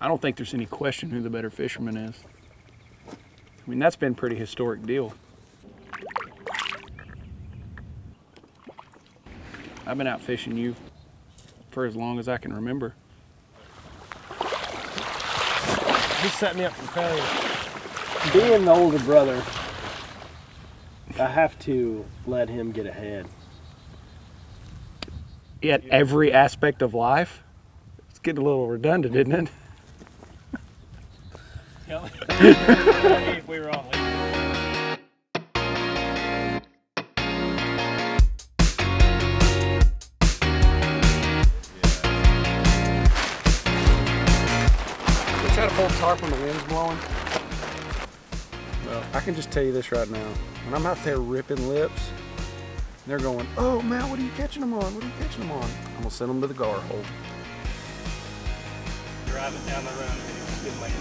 I don't think there's any question who the better fisherman is. I mean, that's been a pretty historic deal. I've been out fishing you for as long as I can remember. He set me up for failure. Being the older brother, I have to let him get ahead. At every aspect of life? It's getting a little redundant, isn't it? If we were on leave. Try to pull tarp when the wind's blowing. Well, I can just tell you this right now. When I'm out there ripping lips, they're going, "Oh, Matt, what are you catching them on? What are you catching them on?" I'm gonna send them to the gar hole. Driving down the road and it's good late.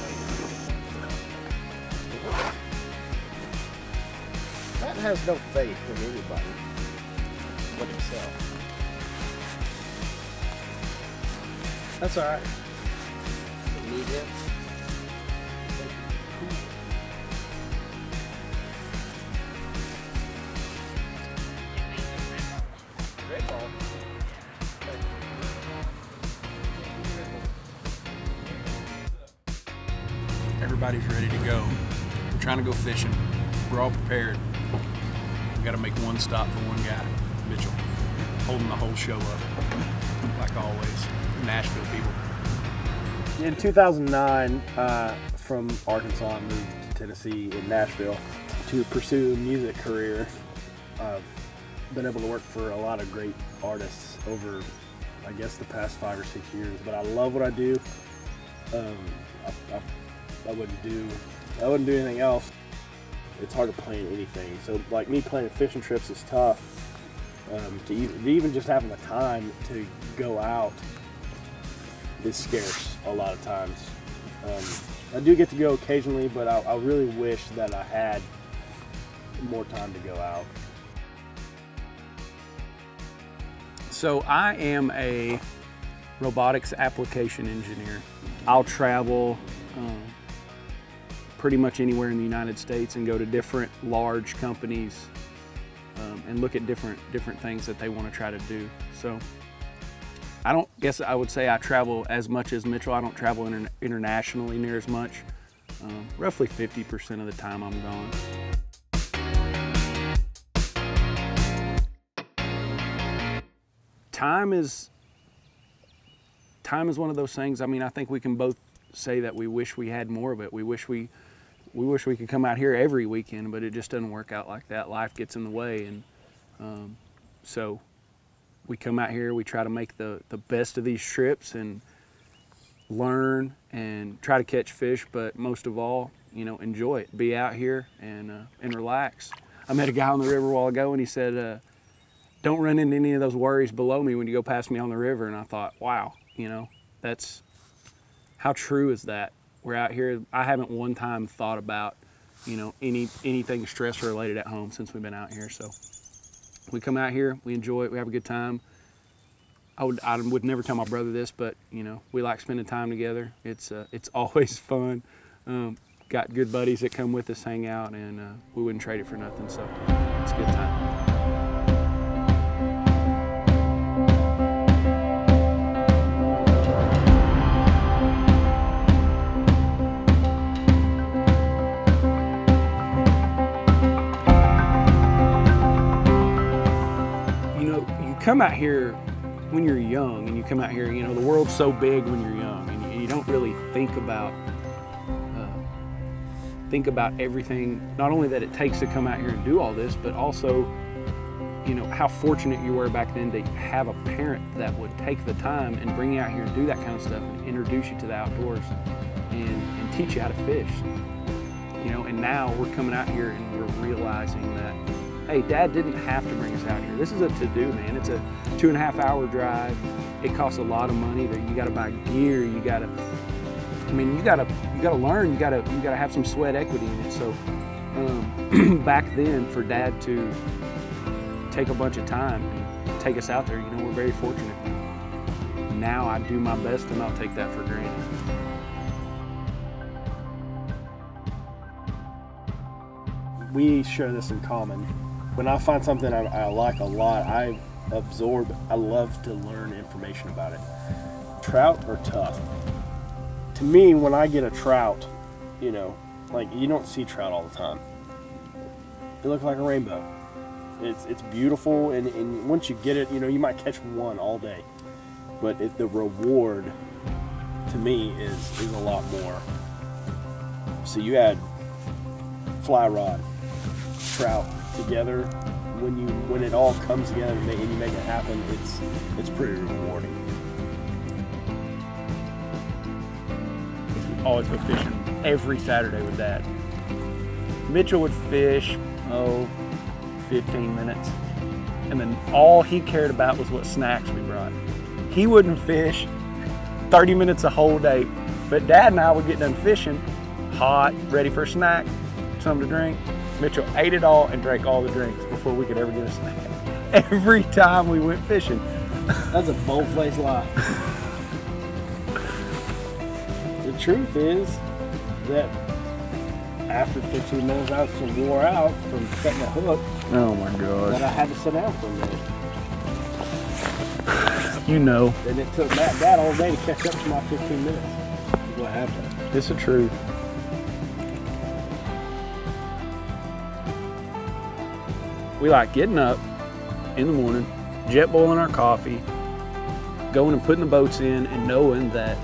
Matt has no faith in anybody but himself. That's all right. You need him. Red ball. Everybody's ready to go. We're trying to go fishing. We're all prepared. We got to make one stop for one guy, Mitchell, holding the whole show up, like always. Nashville people. In 2009, from Arkansas, I moved to Tennessee in Nashville to pursue a music career. I've been able to work for a lot of great artists over, I guess, the past 5 or 6 years. But I love what I do. I wouldn't do anything else. It's hard to plan anything. So, like me planning fishing trips is tough. To even just having the time to go out is scarce a lot of times. I do get to go occasionally, but I really wish that I had more time to go out. So I am a robotics application engineer. I'll travel pretty much anywhere in the United States and go to different large companies and look at different things that they want to try to do. So I don't guess I would say I travel as much as Mitchell. I don't travel internationally near as much. Roughly 50% of the time I'm gone. Time is one of those things. I mean, I think we can both say that we wish we had more of it. We wish we could come out here every weekend, but it just doesn't work out like that. Life gets in the way, and so we come out here, we try to make the best of these trips and learn and try to catch fish, but most of all, you know, enjoy it. Be out here and relax. I met a guy on the river a while ago and he said, don't run into any of those worries below me when you go past me on the river. And I thought, wow, you know, that's, how true is that? We're out here, I haven't one time thought about, you know, anything stress related at home since we've been out here. So we come out here, we enjoy it, we have a good time. I would never tell my brother this, but you know, we like spending time together. It's always fun. Got good buddies that come with us, hang out, and we wouldn't trade it for nothing. So it's a good time. Come out here when you're young, and you come out here, you know, the world's so big when you're young, and you don't really think about everything, not only that it takes to come out here and do all this, but also, you know, how fortunate you were back then to have a parent that would take the time and bring you out here and do that kind of stuff and introduce you to the outdoors and teach you how to fish. You know, and now we're coming out here and we're realizing that, hey, Dad didn't have to bring us out here. This is a to-do, man. It's a 2.5-hour drive. It costs a lot of money. That you got to buy gear. You got to, I mean, you got to learn. You got to have some sweat equity in it. So back then, for Dad to take a bunch of time and take us out there, you know, we're very fortunate. Now I do my best to not take that for granted. we share this in common. When I find something I like a lot, I love to learn information about it. Trout are tough. To me, when I get a trout, you know, like you don't see trout all the time. They look like a rainbow. It's beautiful, and once you get it, you know, you might catch one all day. But the reward, to me, is a lot more. So you add fly rod, trout together, when it all comes together and you make it happen, it's pretty rewarding. Always go fishing every Saturday with Dad. Mitchell would fish, 15 minutes. And then all he cared about was what snacks we brought. He wouldn't fish 30 minutes a whole day. But Dad and I would get done fishing, hot, ready for a snack, something to drink. Mitchell ate it all and drank all the drinks before we could ever get a snack. Every time we went fishing. That's a bold-faced lie. The truth is that after 15 minutes I was so wore out from setting the hook. Oh my gosh. That I had to sit down for a minute. You know. And it took Matt and Dad all day to catch up to my 15 minutes. What happened? It's the truth. We like getting up in the morning, jet boiling our coffee, going and putting the boats in, and knowing that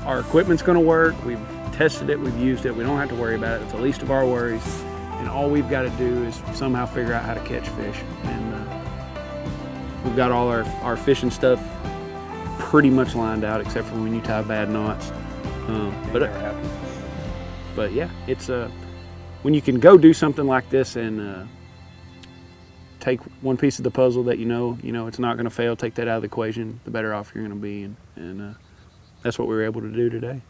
our equipment's going to work. We've tested it, we've used it, we don't have to worry about it. It's the least of our worries, and all we've got to do is somehow figure out how to catch fish. And we've got all our fishing stuff pretty much lined out, except for when you tie bad knots. But yeah, it's when you can go do something like this and take one piece of the puzzle that you know it's not going to fail, take that out of the equation, the better off you're going to be, and that's what we were able to do today.